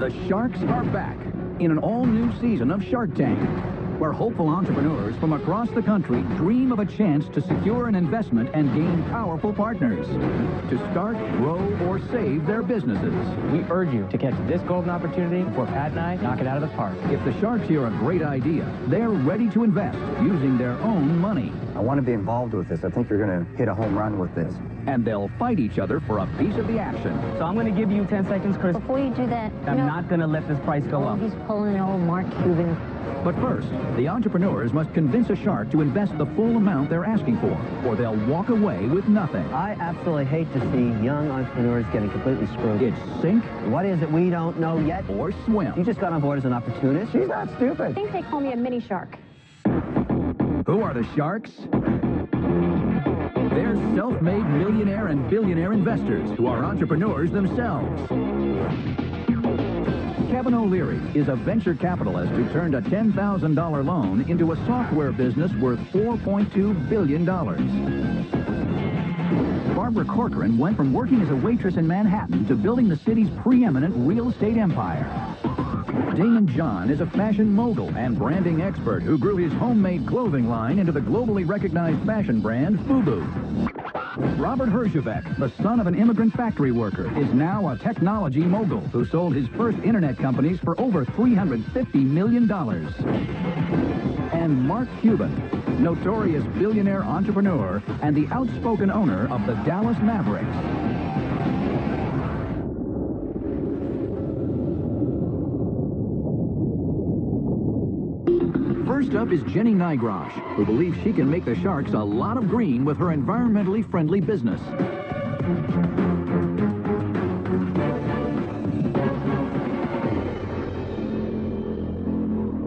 The Sharks are back in an all-new season of Shark Tank, where hopeful entrepreneurs from across the country dream of a chance to secure an investment and gain powerful partners to start, grow, or save their businesses. We urge you to catch this golden opportunity before Pat and I knock it out of the park. If the Sharks hear a great idea, they're ready to invest using their own money. I want to be involved with this. I think you're going to hit a home run with this. And they'll fight each other for a piece of the action. So I'm going to give you 10 seconds, Chris. Before you do that, I'm not going to let this price go up. He's pulling an old Mark Cuban. But first, the entrepreneurs must convince a shark to invest the full amount they're asking for, or they'll walk away with nothing. I absolutely hate to see young entrepreneurs getting completely screwed. It's sink. What is it we don't know yet? Or swim. You just got on board as an opportunist. She's not I stupid. think they call me a mini shark. Who are the Sharks? They're self-made millionaire and billionaire investors who are entrepreneurs themselves. Kevin O'Leary is a venture capitalist who turned a $10,000 loan into a software business worth $4.2 billion. Barbara Corcoran went from working as a waitress in Manhattan to building the city's preeminent real estate empire. Damon John is a fashion mogul and branding expert who grew his homemade clothing line into the globally recognized fashion brand FUBU. Robert Herjavec, the son of an immigrant factory worker, is now a technology mogul who sold his first internet companies for over $350 million. And Mark Cuban, notorious billionaire entrepreneur and the outspoken owner of the Dallas Mavericks. First up is Jenny Nygrosh, who believes she can make the Sharks a lot of green with her environmentally friendly business.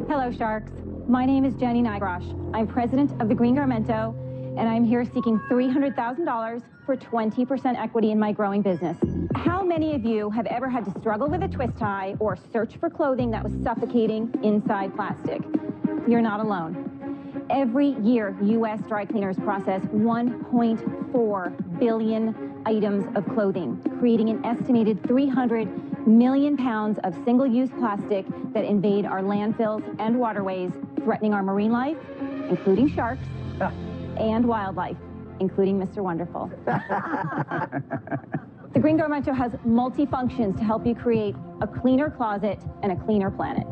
Hello, Sharks. My name is Jenny Nygrosh. I'm president of the Green Garmento, and I'm here seeking $300,000 for 20% equity in my growing business. How many of you have ever had to struggle with a twist tie or search for clothing that was suffocating inside plastic? You're not alone. Every year, U.S. dry cleaners process 1.4 billion items of clothing, creating an estimated 300 million pounds of single-use plastic that invade our landfills and waterways, threatening our marine life, including sharks, and wildlife, including Mr. Wonderful. The Green Garmento has multi-functions to help you create a cleaner closet and a cleaner planet.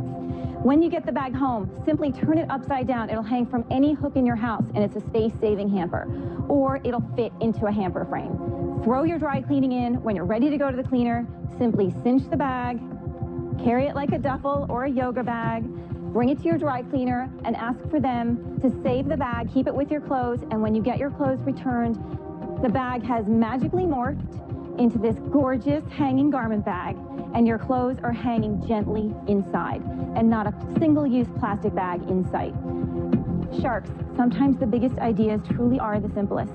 When you get the bag home, simply turn it upside down. It'll hang from any hook in your house, and it's a space-saving hamper. Or it'll fit into a hamper frame. Throw your dry cleaning in. When you're ready to go to the cleaner, simply cinch the bag, carry it like a duffel or a yoga bag, bring it to your dry cleaner, and ask for them to save the bag, keep it with your clothes, and when you get your clothes returned, the bag has magically morphed into this gorgeous hanging garment bag, and your clothes are hanging gently inside, and not a single-use plastic bag in sight. Sharks, sometimes the biggest ideas truly are the simplest.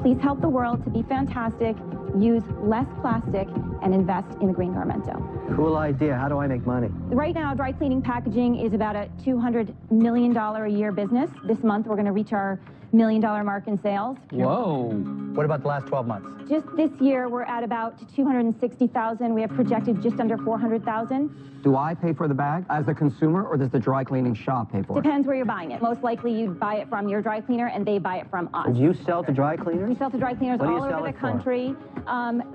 Please help the world to be fantastic, use less plastic, and invest in the Green Garmento. Cool idea. How do I make money? Right now, dry cleaning packaging is about a $200 million a year business. This month, we're going to reach our $1 million mark in sales. Whoa. What about the last 12 months? Just this year, we're at about 260,000. We have projected just under 400,000. Do I pay for the bag as the consumer, or does the dry cleaning shop pay for it? Depends where you're buying it. Most likely, you'd buy it from your dry cleaner, and they buy it from us. Do you sell to dry cleaners? We sell to dry cleaners What do you all sell over it the for? country.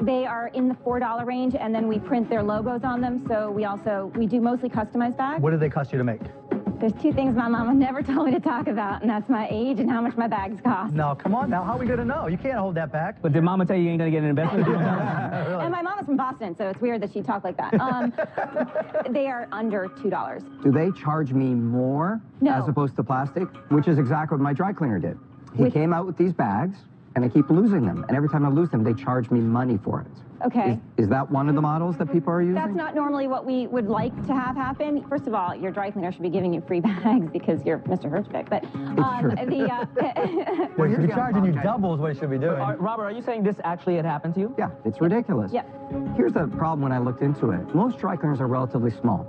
They are in the $4 range, and then we print their logos on them. So we do mostly customized bags. What do they cost you to make? There's two things my mama never told me to talk about, and that's my age and how much my bags cost. No, come on now. How are we going to know? You can't hold that back. But did Mama tell you you ain't going to get an investment? Really? And my mama's from Boston, so it's weird that she talked like that. They are under $2. Do they charge me more No. as opposed to plastic? Which is exactly what my dry cleaner did. He came out with these bags, and I keep losing them. And every time I lose them, they charge me money for it. Okay. Is that one of the models that people are using? That's not normally what we would like to have happen. First of all, your dry cleaner should be giving you free bags because you're Mr. Hertzbeck. But Well, you're charging you double is what it should be doing. Robert, are you saying this actually had happened to you? Yeah, it's ridiculous. Yeah. Here's the problem when I looked into it. Most dry cleaners are relatively small.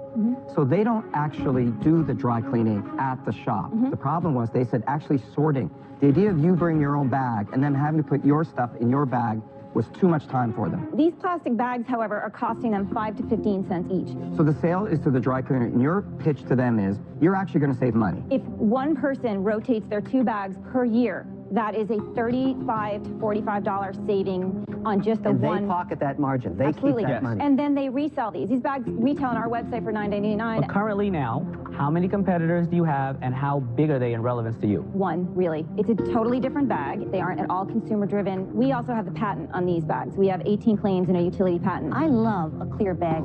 So they don't actually do the dry cleaning at the shop. The problem was they said actually sorting. The idea of you bring your own bag and then having to put your stuff in your bag was too much time for them. These plastic bags, however, are costing them 5 to 15 cents each. So the sale is to the dry cleaner, and your pitch to them is, you're actually going to save money. If one person rotates their 2 bags per year, that is a $35 to $45 saving on just the one. And they pocket that margin. They Absolutely. keep that money. And then they resell these. These bags retail on our website for $9.99. But currently now, how many competitors do you have, and how big are they in relevance to you? One, really. It's a totally different bag. They aren't at all consumer driven. We also have the patent on these bags. We have 18 claims and a utility patent. I love a clear bag.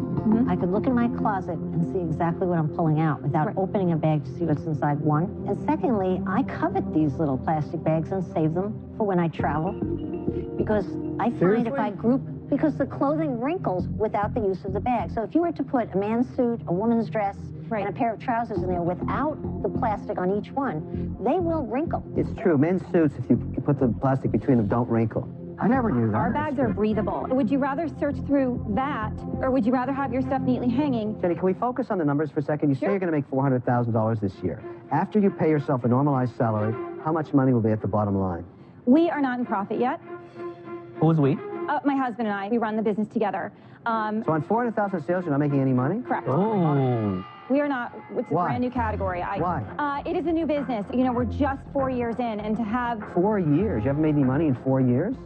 I could look in my closet and see exactly what I'm pulling out without opening a bag to see what's inside one. And secondly, I covet these little plastic bags and save them for when I travel. Because I find if I group, because the clothing wrinkles without the use of the bag. So if you were to put a man's suit, a woman's dress, and a pair of trousers in there without the plastic on each one, they will wrinkle. It's true. Men's suits, if you put the plastic between them, don't wrinkle. I never knew that. Our bags are breathable. Would you rather search through that, or would you rather have your stuff neatly hanging? Jenny, can we focus on the numbers for a second? You say you're going to make $400,000 this year. After you pay yourself a normalized salary, how much money will be at the bottom line? We are not in profit yet. Who's we? My husband and I, we run the business together. So on $400,000 sales, you're not making any money? Correct. Oh. We are not. It's a brand new category. Why? It is a new business. You know, we're just 4 years in, and to have... 4 years? You haven't made any money in 4 years?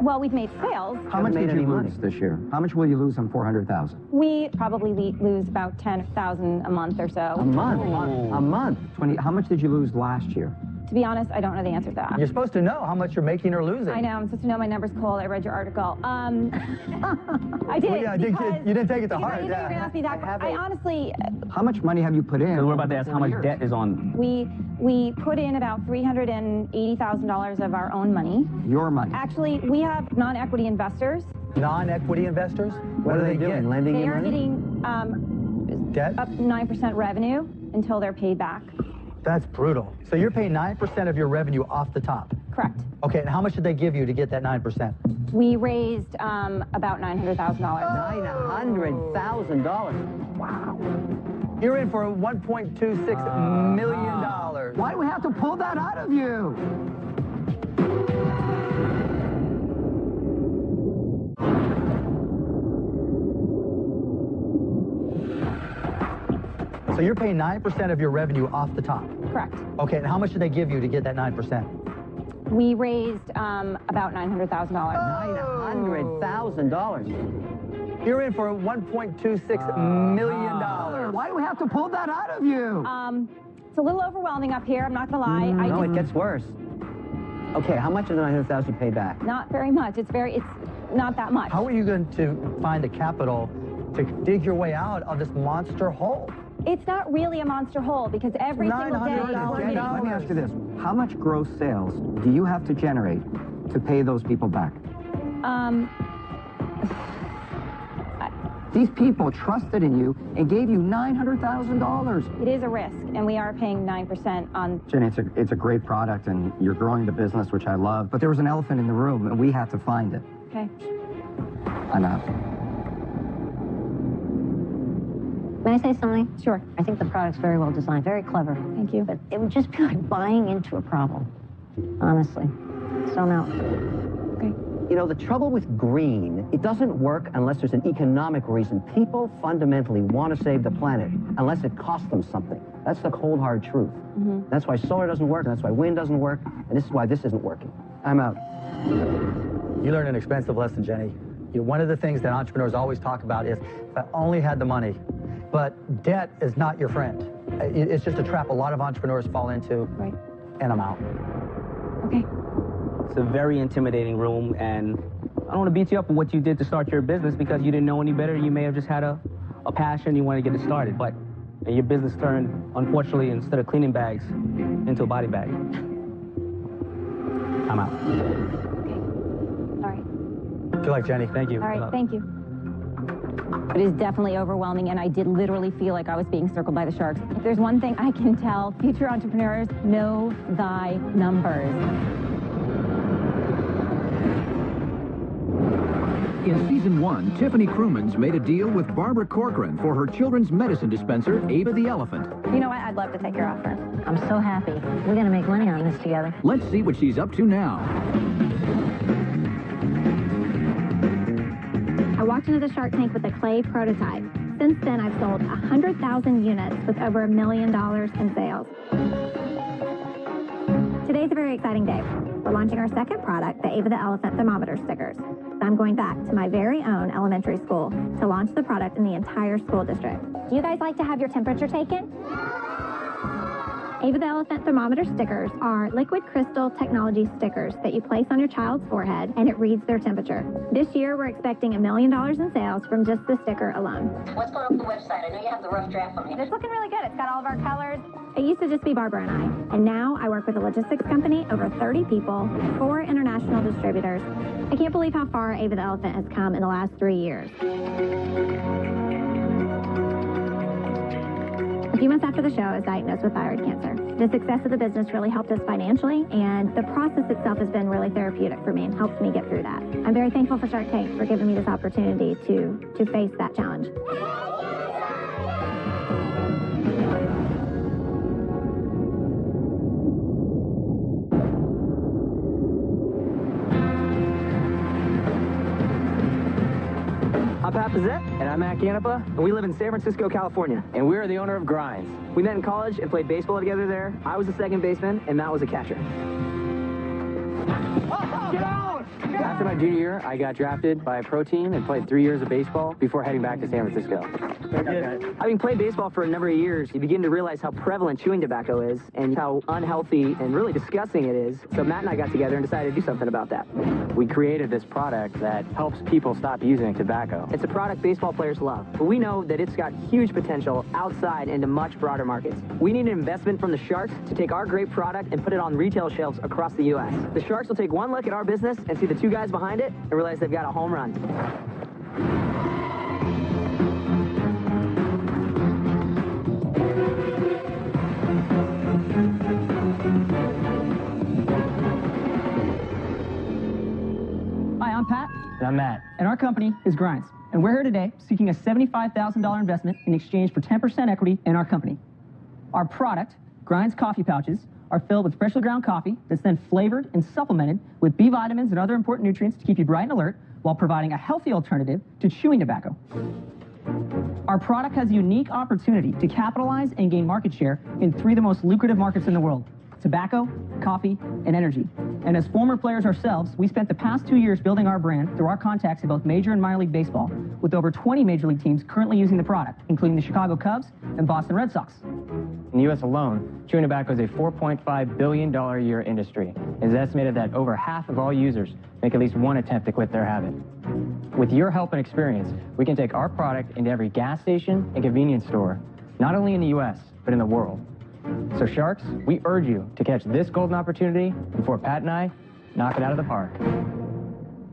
Well, we've made sales. How much did you lose this year? How much will you lose on 400,000? We probably lose about 10,000 a month or so. A month? A month? 20. How much did you lose last year? To be honest, I don't know the answer to that. You're supposed to know how much you're making or losing. I know. I'm supposed to know my numbers cold. I read your article. I did. Well, yeah, you didn't take it to heart. I knew you were going to ask me that. I honestly... How much money have you put in? Because we're about to ask how much debt is on. We put in about $380,000 of our own money. Your money? Actually, we have non-equity investors. Non-equity investors? What are they doing? Lending They you are money? getting debt? up 9% revenue until they're paid back. That's brutal. So you're paying 9% of your revenue off the top? Correct. Okay, and how much did they give you to get that 9%? We raised about $900,000. $900,000. Wow. You're in for $1.26 million. Why do we have to pull that out of you? So you're paying 9% of your revenue off the top? Correct. Okay, and how much did they give you to get that 9%? We raised about $900,000. $900,000. You're in for $1.26 million. Why do we have to pull that out of you? It's a little overwhelming up here, I'm not gonna lie. No, it gets worse. Okay, how much of the $900,000 you pay back? Not very much. It's not that much. How are you going to find the capital to dig your way out of this monster hole? It's not really a monster hole because every single day we're Jenny, getting... let me ask you this. How much gross sales do you have to generate to pay those people back? These people trusted in you and gave you $900,000. It is a risk, and we are paying 9% on... Jenny, it's a great product, and you're growing the business, which I love. But there was an elephant in the room, and we had to find it. Okay. I'm out. May I say something? Sure. I think the product's very well designed, very clever. Thank you. But it would just be like buying into a problem, honestly. So I'm out. Okay. You know, the trouble with green, it doesn't work unless there's an economic reason. People fundamentally want to save the planet unless it costs them something. That's the cold, hard truth. That's why solar doesn't work, and that's why wind doesn't work, and this is why this isn't working. I'm out. You learned an expensive lesson, Jenny. One of the things that entrepreneurs always talk about is, if I only had the money. But debt is not your friend. It's just a trap a lot of entrepreneurs fall into. Right. And I'm out. Okay. It's a very intimidating room, and I don't want to beat you up for what you did to start your business because you didn't know any better. You may have just had a passion, you wanted to get it started, but your business turned, unfortunately, instead of cleaning bags, into a body bag. I'm out. Okay. All right. Good luck, Jenny. Thank you. All right, thank you. It is definitely overwhelming, and I did literally feel like I was being circled by the sharks. If there's one thing I can tell future entrepreneurs, know thy numbers. In season 1, Tiffany Crumans made a deal with Barbara Corcoran for her children's medicine dispenser, Ava the Elephant. You know what? I'd love to take your offer. I'm so happy. We're going to make money on this together. Let's see what she's up to now. I walked into the Shark Tank with a clay prototype. Since then, I've sold 100,000 units with over $1 million in sales. Today's a very exciting day. We're launching our second product, the Ava the Elephant thermometer stickers. I'm going back to my very own elementary school to launch the product in the entire school district. Do you guys like to have your temperature taken? Ava the Elephant thermometer stickers are liquid crystal technology stickers that you place on your child's forehead and it reads their temperature. This year, we're expecting $1 million in sales from just the sticker alone. What's going on with the website? I know you have the rough draft on it. It's looking really good. It's got all of our colors. It used to just be Barbara and I, and now I work with a logistics company, over 30 people, 4 international distributors. I can't believe how far Ava the Elephant has come in the last 3 years. A few months after the show, I was diagnosed with thyroid cancer. The success of the business really helped us financially, and the process itself has been really therapeutic for me and helped me get through that. I'm very thankful for Shark Tank for giving me this opportunity to face that challenge. I'm Pat Pizzette. And I'm Matt Canepa. And we live in San Francisco, California. And we're the owner of Grinds. We met in college and played baseball together there. I was a second baseman, and Matt was a catcher. Get out! After my junior year, I got drafted by a pro team and played 3 years of baseball before heading back to San Francisco. Having played baseball for a number of years, you begin to realize how prevalent chewing tobacco is and how unhealthy and really disgusting it is. So Matt and I got together and decided to do something about that. We created this product that helps people stop using tobacco. It's a product baseball players love, but we know that it's got huge potential outside into much broader markets. We need an investment from the Sharks to take our great product and put it on retail shelves across the U.S. The Sharks will take one look at our business and see the 2 guys behind it and realize they've got a home run. Hi, I'm Pat. And I'm Matt. And our company is Grinds. And we're here today seeking a $75,000 investment in exchange for 10% equity in our company. Our product, Grinds coffee pouches, are filled with freshly ground coffee that's then flavored and supplemented with B vitamins and other important nutrients to keep you bright and alert while providing a healthy alternative to chewing tobacco. Our product has a unique opportunity to capitalize and gain market share in 3 of the most lucrative markets in the world: tobacco, coffee, and energy. And as former players ourselves, we spent the past 2 years building our brand through our contacts in both Major and Minor League Baseball, with over 20 Major League teams currently using the product, including the Chicago Cubs and Boston Red Sox. In the U.S. alone, chewing tobacco is a $4.5 billion a year industry. It is estimated that over half of all users make at least one attempt to quit their habit. With your help and experience, we can take our product into every gas station and convenience store, not only in the U.S., but in the world. So Sharks, we urge you to catch this golden opportunity before Pat and I knock it out of the park.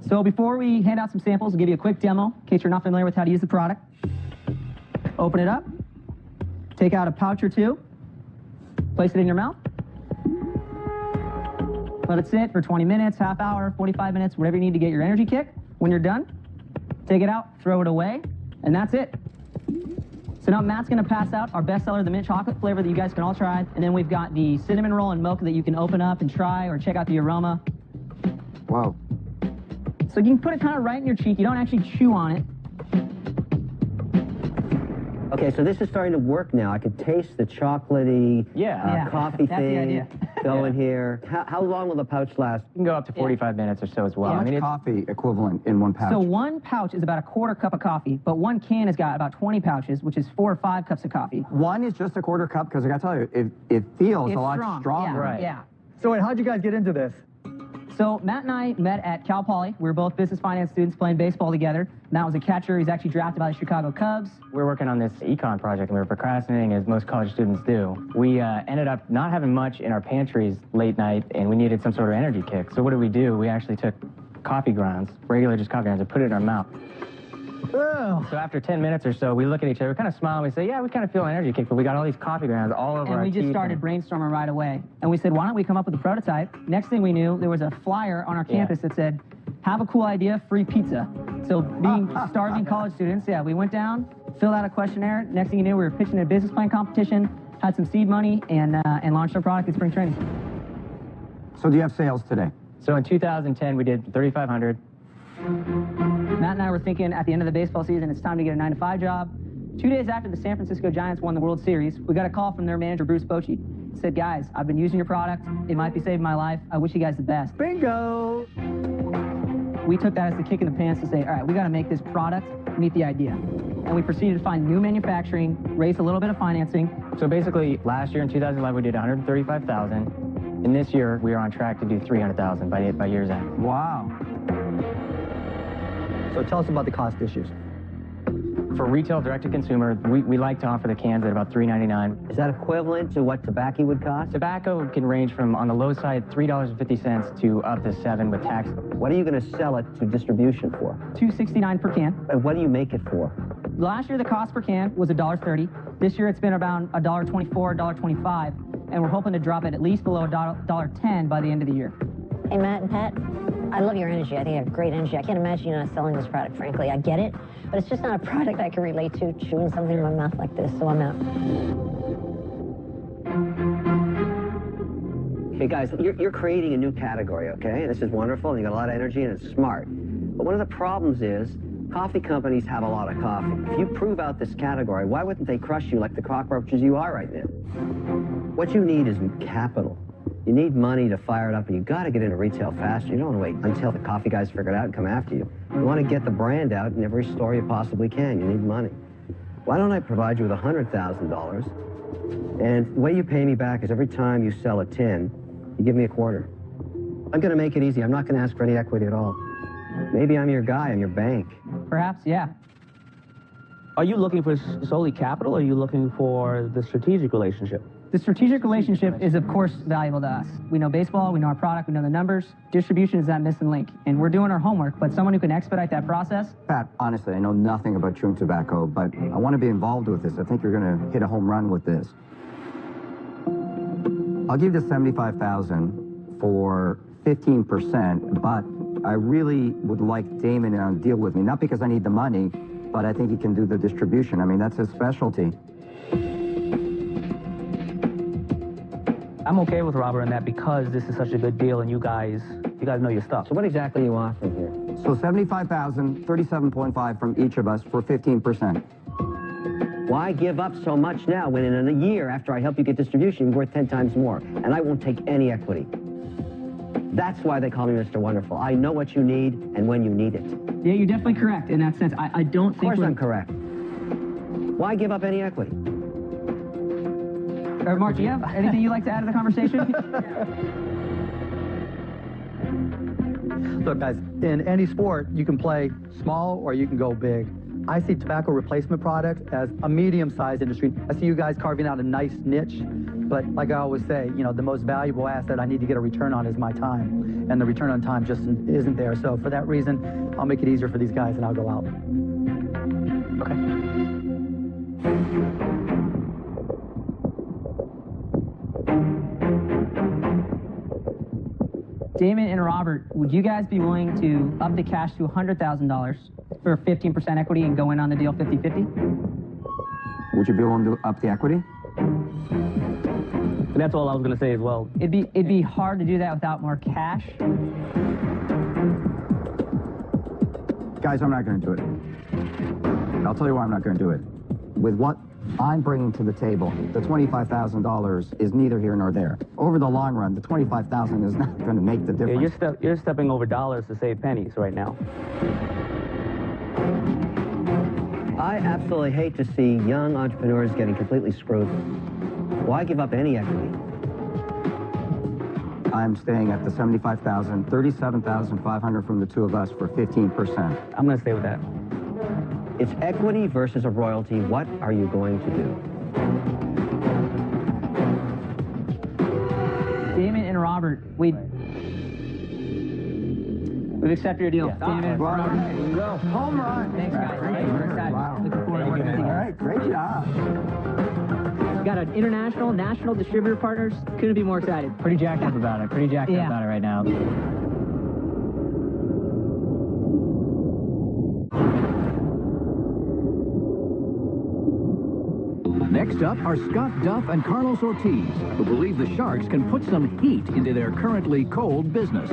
So before we hand out some samples, we'll give you a quick demo in case you're not familiar with how to use the product. Open it up, take out a pouch or 2, place it in your mouth, let it sit for 20 minutes, half hour, 45 minutes, whatever you need to get your energy kick. When you're done, take it out, throw it away, and that's it. So now Matt's going to pass out our bestseller, the mint chocolate flavor that you guys can all try. And then we've got the cinnamon roll and mocha that you can open up and try or check out the aroma. Wow. So you can put it kind of right in your cheek. You don't actually chew on it. Okay, so this is starting to work now. I could taste the chocolatey coffee that's thing the idea. going here. How long will the pouch last? You can go up to 45 minutes or so as well. How much coffee equivalent in one pouch? So 1 pouch is about a 1/4 cup of coffee, but 1 can has got about 20 pouches, which is 4 or 5 cups of coffee. 1 is just a 1/4 cup, because I got to tell you, it feels It's a lot strong. stronger. Yeah, Right. yeah. So wait, how'd you guys get into this? So Matt and I met at Cal Poly. We were both business finance students playing baseball together. Matt was a catcher. He's actually drafted by the Chicago Cubs. We were working on this econ project, and we were procrastinating, as most college students do. We ended up not having much in our pantries late night, and we needed some sort of energy kick. So what did we do? We actually took coffee grounds, regular just coffee grounds, and put it in our mouth. Ugh. So after 10 minutes or so, we look at each other, kind of smile, and we say, yeah, we kind of feel an energy kick, but we got all these coffee grounds all over And our we just teeth started brainstorming right away. And we said, why don't we come up with a prototype? Next thing we knew, there was a flyer on our campus that said, have a cool idea, free pizza. So being starving college students, we went down, filled out a questionnaire. Next thing you knew, we were pitching a business plan competition, had some seed money, and launched our product at spring training. So do you have sales today? So in 2010, we did 3,500. Matt and I were thinking at the end of the baseball season, it's time to get a 9-to-5 job. 2 days after the San Francisco Giants won the World Series, we got a call from their manager, Bruce Bochy. He said, guys, I've been using your product. It might be saving my life. I wish you guys the best. Bingo! We took that as the kick in the pants to say, all right, we got to make this product meet the idea. And we proceeded to find new manufacturing, raise a little bit of financing. So basically, last year in 2011, we did 135,000. And this year, we are on track to do 300,000 by year's end. Wow. So tell us about the cost issues. For retail direct-to-consumer, we like to offer the cans at about $3.99. Is that equivalent to what tobacco would cost? Tobacco can range from, on the low side, $3.50 to up to $7 with tax. What are you going to sell it to distribution for? $2.69 per can. And what do you make it for? Last year, the cost per can was $1.30. This year, it's been around $1.24, $1.25, and we're hoping to drop it at least below $1.10 by the end of the year. Hey, Matt and Pat, I love your energy. I think you have great energy. I can't imagine you not selling this product, frankly. I get it, but it's just not a product I can relate to, chewing something in my mouth like this, so I'm out. Okay, guys, you're creating a new category, okay? This is wonderful, and you got a lot of energy, and it's smart. But one of the problems is coffee companies have a lot of coffee. If you prove out this category, why wouldn't they crush you like the cockroaches you are right now? What you need is capital. You need money to fire it up, and you got to get into retail faster. You don't want to wait until the coffee guys figure it out and come after you. You want to get the brand out in every store you possibly can. You need money. Why don't I provide you with $100,000? And the way you pay me back is every time you sell a tin, you give me a quarter. I'm going to make it easy. I'm not going to ask for any equity at all. Maybe I'm your guy. I'm your bank. Perhaps, yeah. Are you looking for solely capital, or are you looking for the strategic relationship? The strategic relationship is, of course, valuable to us. We know baseball, we know our product, we know the numbers. Distribution is that missing link, and we're doing our homework, but someone who can expedite that process. Pat, honestly, I know nothing about chewing tobacco, but I want to be involved with this. I think you're going to hit a home run with this. I'll give you the $75,000 for 15%, but I really would like Damon to deal with me, not because I need the money, but I think he can do the distribution. I mean, that's his specialty. I'm okay with Robert in that because this is such a good deal and you guys know your stuff. So what exactly are you offering here? So $75,000, 37.5 from each of us for 15%. Why give up so much now when in a year after I help you get distribution, you're worth 10 times more, and I won't take any equity? That's why they call me Mr. Wonderful. I know what you need and when you need it. Yeah, you're definitely correct in that sense. I don't think Of course I'm correct. Why give up any equity? Mark, do you have anything you'd like to add to the conversation? Look, guys, in any sport, you can play small or you can go big. I see tobacco replacement products as a medium-sized industry. I see you guys carving out a nice niche, but like I always say, you know, the most valuable asset I need to get a return on is my time, and the return on time just isn't there. So for that reason, I'll make it easier for these guys and I'll go out. Okay. Damon and Robert, would you guys be willing to up the cash to $100,000 for 15% equity and go in on the deal 50-50? Would you be willing to up the equity? And that's all I was going to say as well. It'd be hard to do that without more cash. Guys, I'm not going to do it. I'll tell you why I'm not going to do it. With what I'm bringing to the table, the $25,000 is neither here nor there. Over the long run, the $25,000 is not going to make the difference. Yeah, you're stepping over dollars to save pennies right now. I absolutely hate to see young entrepreneurs getting completely screwed. Why give up any equity? I'm staying at the $75,000, $37,500 from the two of us for 15%. I'm going to stay with that. It's equity versus a royalty. What are you going to do? Damon and Robert, we've accepted your deal. Yeah. Damon and Robert. Home run. Thanks, guys. Wow. Looking forward to working with you. All right, great job. Got an international, national distributor partners. Couldn't be more excited. Pretty jacked up about it. Pretty jacked up about it right now. Next up are Scott Duff and Carlos Ortiz, who believe the Sharks can put some heat into their currently cold business.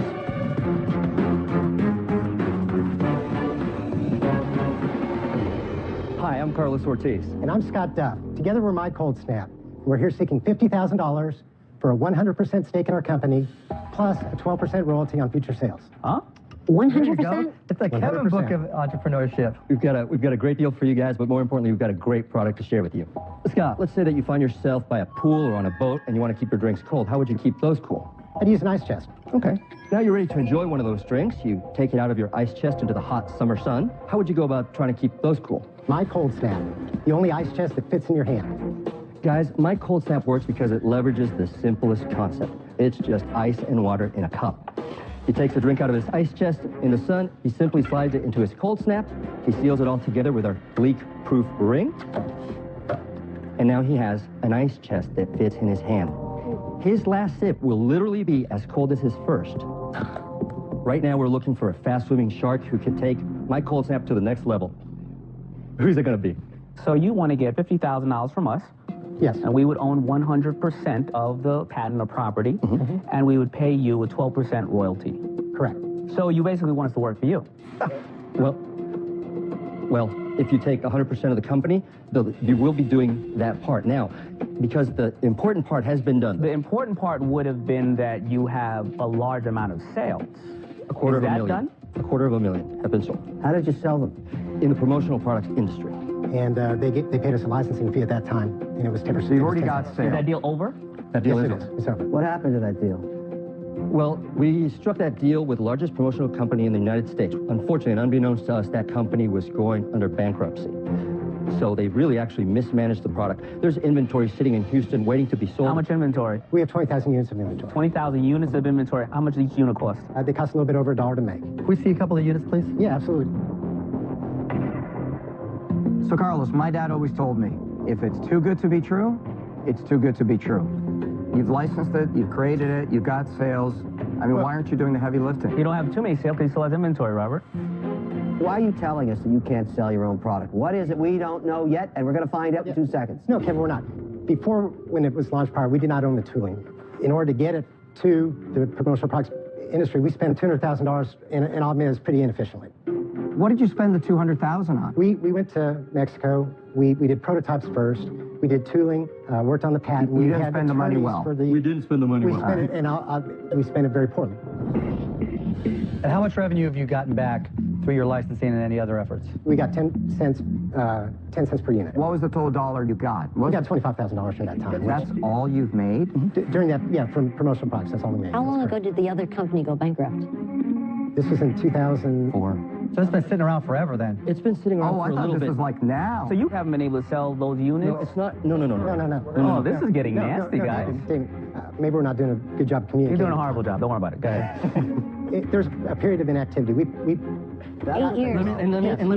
Hi, I'm Carlos Ortiz. And I'm Scott Duff. Together we're My Cold Snap. We're here seeking $50,000 for a 100% stake in our company, plus a 12% royalty on future sales. Huh? 100%? It's the Kevin book of entrepreneurship. We've got a great deal for you guys, but more importantly, we've got a great product to share with you. Scott, let's say that you find yourself by a pool or on a boat and you want to keep your drinks cold. How would you keep those cool? I'd use an ice chest. Okay. Now you're ready to enjoy one of those drinks. You take it out of your ice chest into the hot summer sun. How would you go about trying to keep those cool? My Cold Snap, the only ice chest that fits in your hand. Guys, My Cold Snap works because it leverages the simplest concept. It's just ice and water in a cup. He takes a drink out of his ice chest in the sun. He simply slides it into his Cold Snap. He seals it all together with our leak-proof ring. And now he has an ice chest that fits in his hand. His last sip will literally be as cold as his first. Right now, we're looking for a fast-swimming shark who can take My Cold Snap to the next level. Who's it going to be? So you want to get $50,000 from us. Yes. And we would own 100% of the patent or property, and we would pay you a 12% royalty. Correct. So you basically want us to work for you. Well, if you take 100% of the company, you will be doing that part. Now, because the important part has been done. The important part would have been that you have a large amount of sales. A quarter of a million. Done? A quarter of a million have been sold. How did you sell them? In the promotional products industry. And they paid us a licensing fee at that time, and it was 10%. So you've already got Is sales. that deal over? That deal Yes, is it over. is. It's over. What happened to that deal? Well, we struck that deal with the largest promotional company in the United States. Unfortunately, and unbeknownst to us, that company was going under bankruptcy. So they really actually mismanaged the product. There's inventory sitting in Houston waiting to be sold. How much inventory? We have 20,000 units of inventory. 20,000 units of inventory. How much does each unit cost? They cost a little bit over $1 to make. Can we see a couple of units, please? Yeah, absolutely. So, Carlos, my dad always told me, if it's too good to be true, it's too good to be true. You've licensed it, you've created it, you've got sales. I mean, why aren't you doing the heavy lifting? You don't have too many sales because you still have inventory, Robert. Why are you telling us that you can't sell your own product? What is it we don't know yet, and we're going to find out in 2 seconds? No, Kevin, we're not. Before, when it was launched prior, we did not own the tooling. In order to get it to the promotional products industry, we spent $200,000, and I'll admit it's pretty inefficiently. What did you spend the $200,000 on? We went to Mexico. We did prototypes first. We did tooling, worked on the patent. You didn't spend the money well. We didn't spend the money We well. spent it, and we spent it very poorly. And how much revenue have you gotten back through your licensing and any other efforts? We got 10 cents per unit. What was the total dollar you got? We got $25,000 from that time. That's all you've made? During that, yeah, from promotional products, that's all we made. How long ago did the other company go bankrupt? This was in 2004. So it's been sitting around forever then? It's been sitting around Oh, for I a thought little this bit. was like now. So you haven't been able to sell those units? No, it's not. No. Oh, this is getting nasty, guys. David, maybe we're not doing a good job communicating. You're doing a horrible job. Don't worry about it. Go ahead. There's a period of inactivity. 8 years.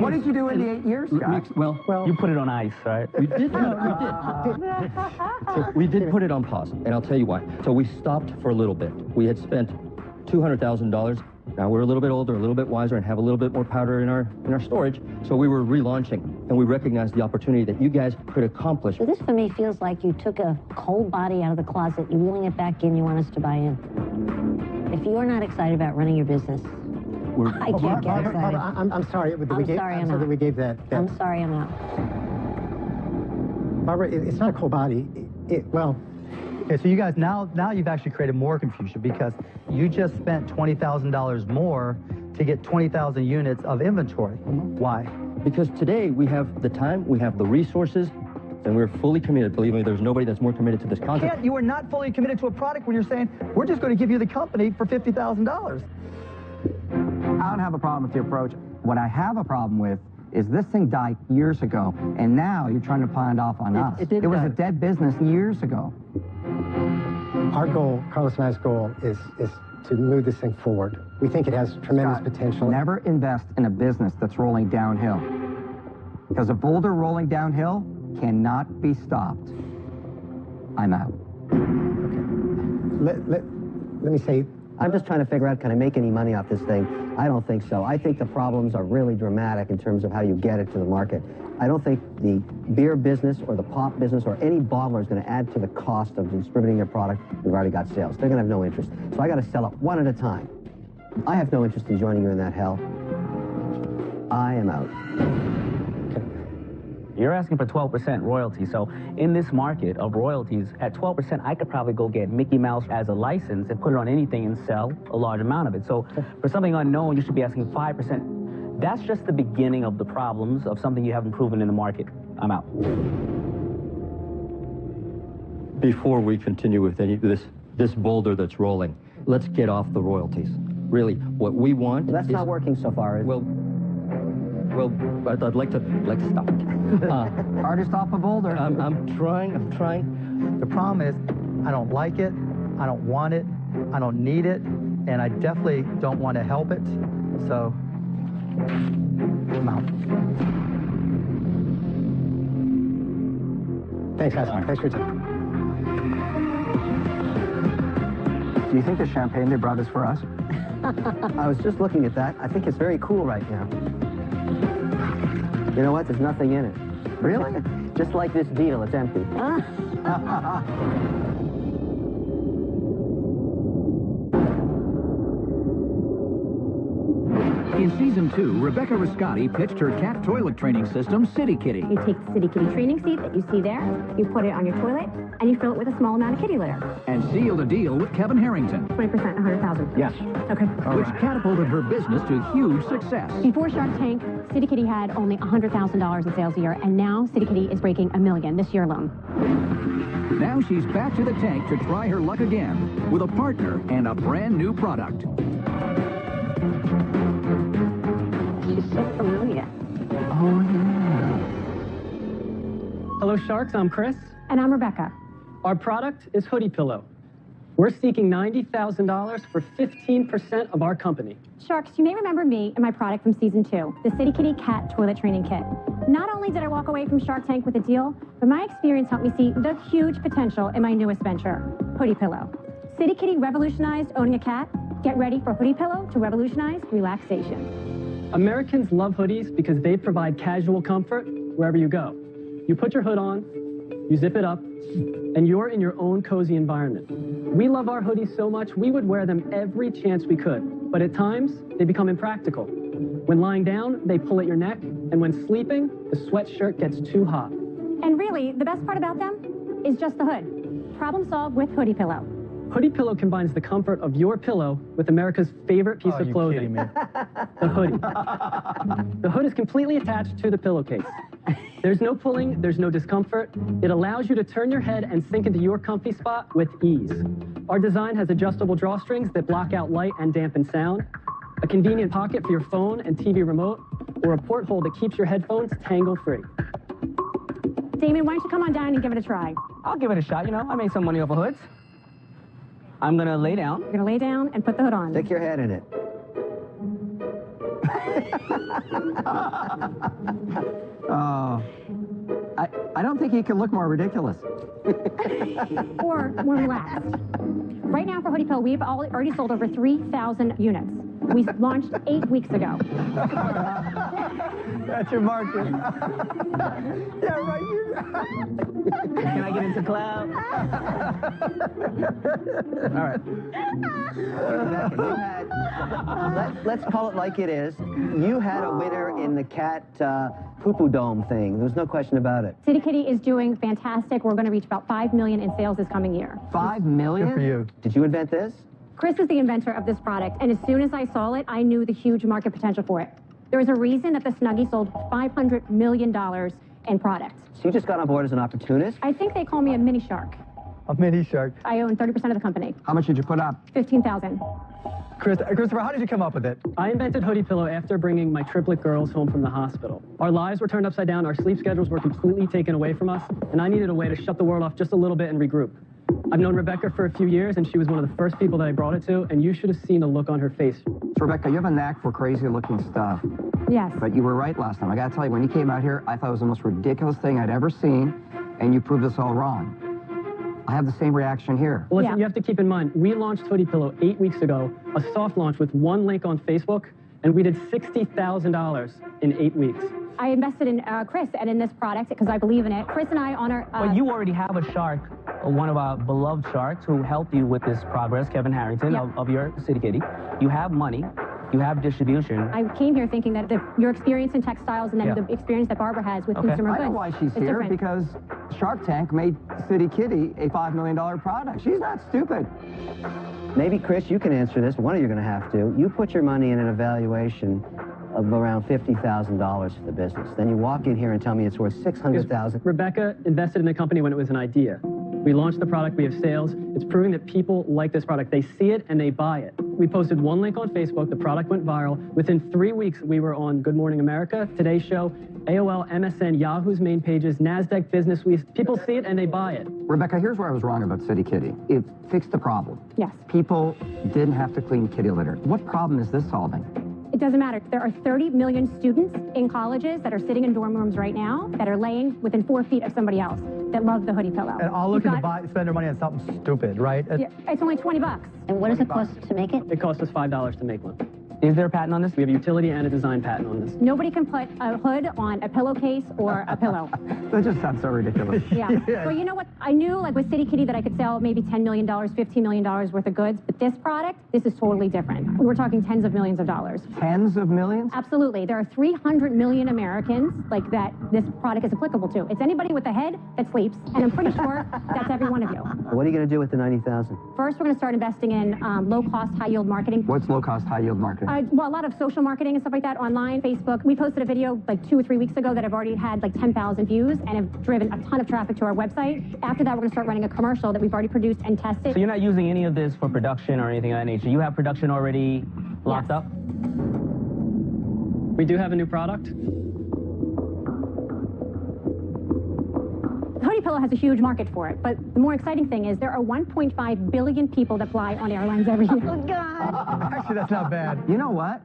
What did you do in the 8 years, Scott? Well, You put it on ice, right? we did. We did put it on pause, and I'll tell you why. So we stopped for a little bit. We had spent $200,000. Now we're a little bit older, a little bit wiser, and have a little bit more powder in our storage. So we were relaunching, and we recognized the opportunity that you guys could accomplish. So this for me feels like you took a cold body out of the closet, you're wheeling it back in, you want us to buy in. If you're not excited about running your business, I can't get excited. Barbara, I'm sorry. I'm sorry, we gave that. I'm sorry, I'm out. Barbara, it's not a cold body. Okay, so you guys, now you've actually created more confusion because you just spent $20,000 more to get 20,000 units of inventory. Why? Because today we have the time, we have the resources, and we're fully committed. Believe me, there's nobody that's more committed to this concept. You are not fully committed to a product when you're saying, we're just going to give you the company for $50,000. I don't have a problem with the approach. What I have a problem with is this thing died years ago, and now you're trying to pawn it off on us. It was a dead business years ago. Our goal, Carlos and I's goal, is to move this thing forward. We think it has tremendous potential. Never invest in a business that's rolling downhill. Because a boulder rolling downhill cannot be stopped. I'm out. Okay. Let me say, I'm just trying to figure out, can I make any money off this thing? I don't think so. I think the problems are really dramatic in terms of how you get it to the market. I don't think the beer business or the pop business or any bottler is going to add to the cost of distributing their product. We've already got sales. They're going to have no interest. So I got to sell it one at a time. I have no interest in joining you in that hell. I am out. You're asking for 12% royalty. So in this market of royalties, at 12%, I could probably go get Mickey Mouse as a license and put it on anything and sell a large amount of it. So for something unknown, you should be asking 5%. That's just the beginning of the problems of something you haven't proven in the market. I'm out. Before we continue with any this boulder that's rolling, let's get off the royalties. Really, what we want That's is, not working so far, is it? Well, I'd like to stop it. Artist off a boulder. I'm trying. The problem is, I don't like it, I don't want it, I don't need it, and I definitely don't want to help it, so I'm out. Thanks, guys. Thanks for your time. Do you think the champagne they brought is for us? I was just looking at that. I think it's very cool right now. You know what? There's nothing in it. Really? Just like this deal, it's empty. In season 2, Rebecca Riscotti pitched her cat toilet training system, City Kitty. You take the City Kitty training seat that you see there, you put it on your toilet, and you fill it with a small amount of kitty litter. And sealed a deal with Kevin Harrington. 20%, 100,000. Yes. Okay. Which catapulted her business to huge success. Before Shark Tank, City Kitty had only $100,000 in sales a year, and now City Kitty is breaking $1 million this year alone. Now she's back to the tank to try her luck again with a partner and a brand new product. She's so familiar. Oh, yeah. Hello, Sharks. I'm Chris. And I'm Rebecca. Our product is Hoodie Pillow. We're seeking $90,000 for 15% of our company. Sharks, you may remember me and my product from season 2, the City Kitty Cat Toilet Training Kit. Not only did I walk away from Shark Tank with a deal, but my experience helped me see the huge potential in my newest venture, Hoodie Pillow. City Kitty revolutionized owning a cat. Get ready for Hoodie Pillow to revolutionize relaxation. Americans love hoodies because they provide casual comfort wherever you go. You put your hood on, you zip it up, and you're in your own cozy environment. We love our hoodies so much, we would wear them every chance we could. But at times, they become impractical. When lying down, they pull at your neck, and when sleeping, the sweatshirt gets too hot. And really, the best part about them is just the hood. Problem solved with Hoodie Pillow. Hoodie Pillow combines the comfort of your pillow with America's favorite piece of clothing. The hoodie. The hood is completely attached to the pillowcase. There's no pulling, there's no discomfort. It allows you to turn your head and sink into your comfy spot with ease. Our design has adjustable drawstrings that block out light and dampen sound, a convenient pocket for your phone and TV remote, or a porthole that keeps your headphones tangle-free. Damon, why don't you come on down and give it a try? I'll give it a shot. You know, I made some money off of hoods. I'm going to lay down. You're going to lay down and put the hood on. Stick your head in it. I don't think he can look more ridiculous. Or more relaxed. Right now for Hoodie Pillow, we've already sold over 3,000 units. We launched 8 weeks ago. That's your market. Yeah, right. Can I get into cloud? All right. Let's call it like it is. You had a winner in the cat poo-poo dome thing. There's no question about it. City Kitty is doing fantastic. We're going to reach about 5 million in sales this coming year. 5 million? Good for you. Did you invent this? Chris is the inventor of this product, and as soon as I saw it, I knew the huge market potential for it. There is a reason that the Snuggie sold $500 million in products. So you just got on board as an opportunist? I think they call me a mini shark. A mini shark. I own 30% of the company. How much did you put up? $15,000. Christopher, how did you come up with it? I invented Hoodie Pillow after bringing my triplet girls home from the hospital. Our lives were turned upside down, our sleep schedules were completely taken away from us, and I needed a way to shut the world off just a little bit and regroup. I've known Rebecca for a few years, and she was one of the first people that I brought it to, and you should have seen the look on her face. So, Rebecca, you have a knack for crazy-looking stuff. Yes. But you were right last time. I got to tell you, when you came out here, I thought it was the most ridiculous thing I'd ever seen, and you proved us all wrong. I have the same reaction here. Well, listen, you have to keep in mind, we launched Hoodie Pillow 8 weeks ago, a soft launch with one link on Facebook, and we did $60,000 in 8 weeks. I invested in Chris and in this product because I believe in it. Chris and I honor... But you already have a shark, one of our beloved sharks who helped you with this progress, Kevin Harrington of your City Kitty. You have money. You have distribution. I came here thinking that your experience in textiles and then the experience that Barbara has with consumer goods. I know why she's is here, different. because Shark Tank made City Kitty a $5 million product. She's not stupid. Maybe, Chris, you can answer this. One of you are going to have to. You put your money in an evaluation of around $50,000 for the business. Then you walk in here and tell me it's worth $600,000. Rebecca invested in the company when it was an idea. We launched the product, we have sales. It's proving that people like this product. They see it and they buy it. We posted one link on Facebook, the product went viral. Within 3 weeks, we were on Good Morning America, Today's Show, AOL, MSN, Yahoo's main pages, NASDAQ Business Week. People see it and they buy it. Rebecca, here's where I was wrong about City Kitty. It fixed the problem. Yes. People didn't have to clean kitty litter. What problem is this solving? It doesn't matter. There are 30 million students in colleges that are sitting in dorm rooms right now that are laying within 4 feet of somebody else that love the hoodie pillow. And all looking to spend their money on something stupid, right? Yeah, it's only $20. And what does it cost to make it? It cost us $5 to make one. Is there a patent on this? We have a utility and a design patent on this. Nobody can put a hood on a pillowcase or a pillow. That just sounds so ridiculous. Yeah. Well, you know what? I knew, like with City Kitty, that I could sell maybe $10 million, $15 million worth of goods. But this product, this is totally different. We're talking tens of millions of dollars. Tens of millions? Absolutely. There are 300 million Americans like that this product is applicable to. It's anybody with a head that sleeps, and I'm pretty sure that's every one of you. What are you going to do with the $90,000? First, we're going to start investing in low-cost, high-yield marketing. What's low-cost, high-yield marketing? Well, a lot of social marketing and stuff like that online, Facebook. We posted a video like 2 or 3 weeks ago that have already had like 10,000 views and have driven a ton of traffic to our website. After that, we're going to start running a commercial that we've already produced and tested. So you're not using any of this for production or anything of that nature? You have production already locked up? We do have a new product. The hoodie pillow has a huge market for it, but the more exciting thing is there are 1.5 billion people that fly on airlines every year. Oh, God. Actually, that's not bad. You know what?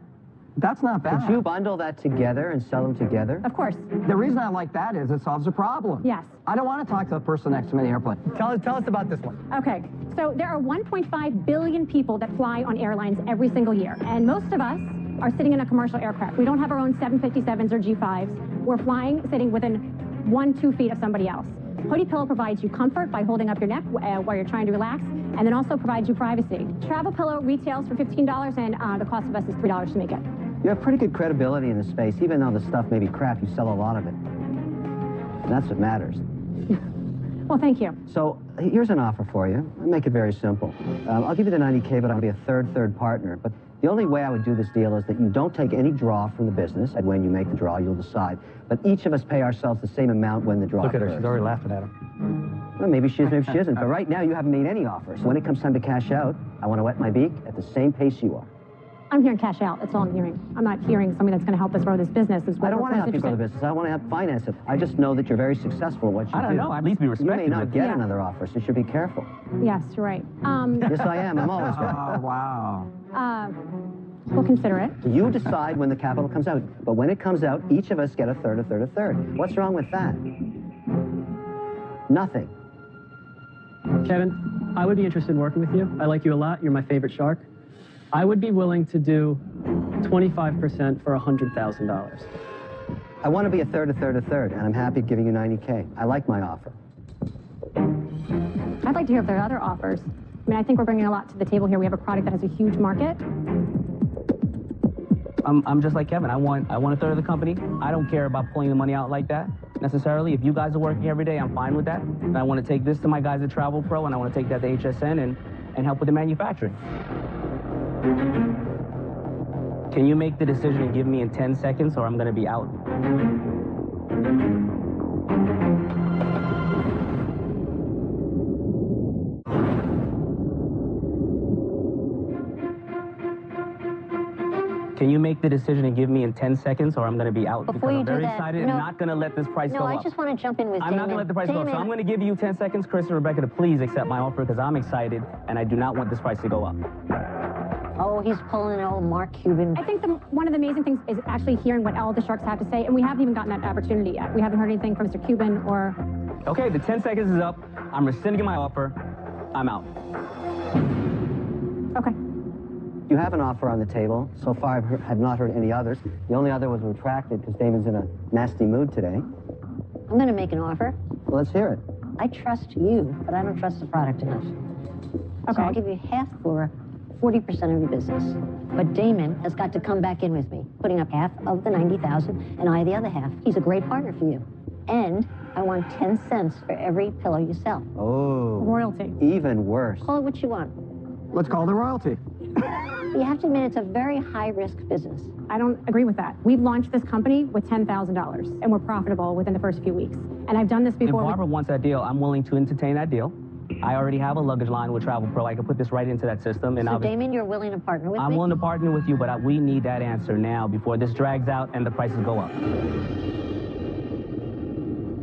That's not bad. Could you bundle that together and sell them together? Of course. The reason I like that is it solves a problem. Yes. I don't want to talk to the person next to me in the airplane. Tell us about this one. Okay, so there are 1.5 billion people that fly on airlines every single year, and most of us are sitting in a commercial aircraft. We don't have our own 757s or G5s. We're flying, sitting within 1-2 feet of somebody else. Hoodie pillow provides you comfort by holding up your neck while you're trying to relax, and then also provides you privacy. Travel pillow retails for $15, and the cost of us is $3 to make it. You have pretty good credibility in the space. Even though the stuff may be crap, you sell a lot of it. And that's what matters. Well, thank you. So here's an offer for you. I'll make it very simple. I'll give you the $90K, but I'll be a third partner. But the only way I would do this deal is that you don't take any draw from the business, and when you make the draw, you'll decide. But each of us pay ourselves the same amount when the draw Look at her. occurs. She's already laughing at him. Well, maybe she is, maybe she isn't. But right now, you haven't made any offers. When it comes time to cash out, I want to wet my beak at the same pace you are. I'm hearing cash out. That's all I'm hearing. I'm not hearing something that's going to help us grow this business. I don't want to help you grow the business. I want to help finance it. I just know that you're very successful at what you do. I don't know. At least be respected. You may not get another offer, so you should be careful. Yes, you're right. Yes, I am. I'm always right. Oh, wow. We'll consider it. You decide when the capital comes out. But when it comes out, each of us get a third. What's wrong with that? Nothing. Kevin, I would be interested in working with you. I like you a lot. You're my favorite shark. I would be willing to do 25% for $100,000. I want to be a third, and I'm happy giving you $90K. I like my offer. I'd like to hear if there are other offers. I mean, I think we're bringing a lot to the table here. We have a product that has a huge market. I'm just like Kevin. I want a third of the company. I don't care about pulling the money out like that necessarily. If you guys are working every day, I'm fine with that. And I want to take this to my guys at Travel Pro, and I want to take that to HSN and help with the manufacturing. Can you make the decision and give me in 10 seconds, or I'm going to be out? Can you make the decision and give me in 10 seconds, or I'm going to be out? Before you I'm do very that, excited. no, I'm not going to let this price go up. No, I just want to jump in with Damon. I'm not going to let the price go up. So I'm going to give you 10 seconds, Chris and Rebecca, to please accept my offer, because I'm excited, and I do not want this price to go up. Oh, he's pulling an old Mark Cuban. I think one of the amazing things is actually hearing what all the sharks have to say, and we haven't even gotten that opportunity yet. We haven't heard anything from Mr. Cuban or... Okay, the 10 seconds is up. I'm rescinding my offer. I'm out. Okay. You have an offer on the table. So far, I have not heard any others. The only other was retracted because Damon's in a nasty mood today. I'm going to make an offer. Well, let's hear it. I trust you, but I don't trust the product enough. Okay. So I'll give you half for 40% of your business. But Damon has got to come back in with me, putting up half of the $90,000 and I the other half. He's a great partner for you. And I want 10 cents for every pillow you sell. Oh. Royalty. Even worse. Call it what you want. Let's call the royalty. You have to admit it's a very high-risk business. I don't agree with that. We've launched this company with $10,000, and we're profitable within the first few weeks. And I've done this before. If Barbara wants that deal, I'm willing to entertain that deal. I already have a luggage line with Travel Pro. I can put this right into that system. And So, Damon, you're willing to partner with me? I'm willing to partner with you, but we need that answer now before this drags out and the prices go up.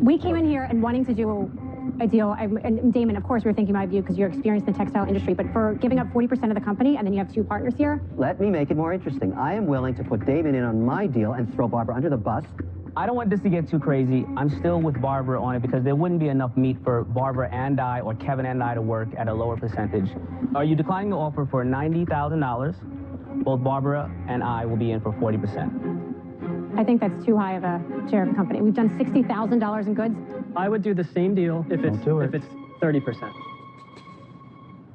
We came in here and wanting to do a deal, and Damon, of course, we're thinking about you because you're experienced in the textile industry, but for giving up 40% of the company and then you have two partners here. Let me make it more interesting. I am willing to put Damon in on my deal and throw Barbara under the bus. I don't want this to get too crazy. I'm still with Barbara on it because there wouldn't be enough meat for Barbara and I or Kevin and I to work at a lower percentage. Are you declining the offer for $90,000? Both Barbara and I will be in for 40%. I think that's too high of a share of the company. We've done $60,000 in goods. I would do the same deal if it's 30%.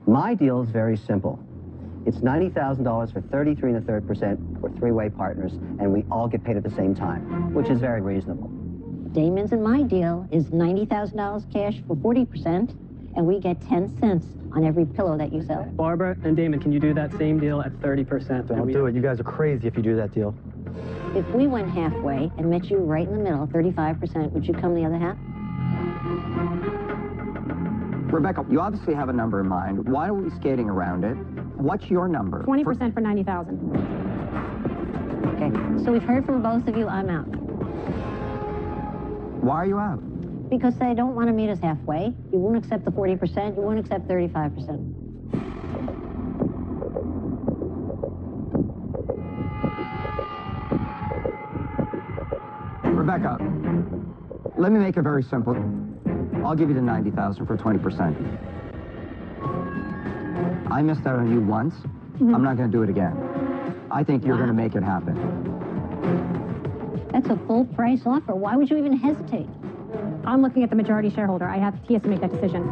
My deal is very simple. It's $90,000 for 33 1/3%. We're three-way partners, and we all get paid at the same time, which is very reasonable. Damon's and my deal is $90,000 cash for 40%, and we get 10 cents on every pillow that you sell. Barbara and Damon, can you do that same deal at 30%? Don't do it. You guys are crazy if you do that deal. If we went halfway and met you right in the middle, 35%, would you come the other half? Rebecca, you obviously have a number in mind. Why are we skating around it? What's your number? 20% for $90,000. Okay, so we've heard from both of you. I'm out. Why are you out? Because they don't want to meet us halfway. You won't accept the 40%. You won't accept 35%. Rebecca, let me make it very simple. I'll give you the $90,000 for 20%. I missed out on you once. I'm not going to do it again. I think you're going to make it happen. That's a full price offer. Why would you even hesitate? I'm looking at the majority shareholder. He has to make that decision.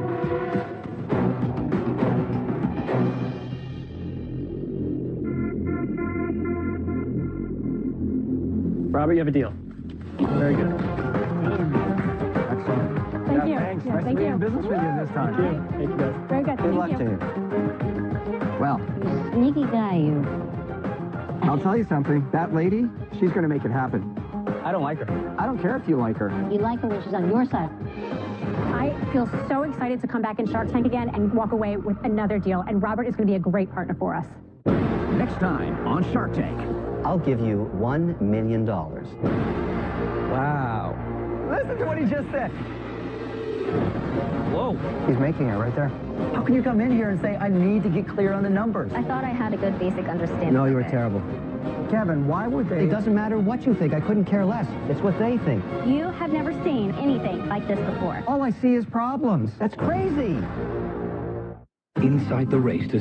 Robert, you have a deal. Very good. Excellent. Thank you. Thanks. Yeah, Nice to be in business with you this time. Thank you guys. Very good. Good luck Thank to you. you. Well, Sneaky guy, you. I'll tell you something. That lady, she's going to make it happen. I don't like her. I don't care if you like her. You like her when she's on your side. I feel so excited to come back in Shark Tank again and walk away with another deal, and Robert is going to be a great partner for us. Next time on Shark Tank. I'll give you $1 million. Wow. Listen to what he just said. Whoa. He's making it right there. How can you come in here and say, I need to get clear on the numbers? I thought I had a good basic understanding. No, you were of it. terrible. Kevin, why would they... It doesn't matter what you think. I couldn't care less. It's what they think. You have never seen anything like this before. All I see is problems. That's crazy. Inside the race to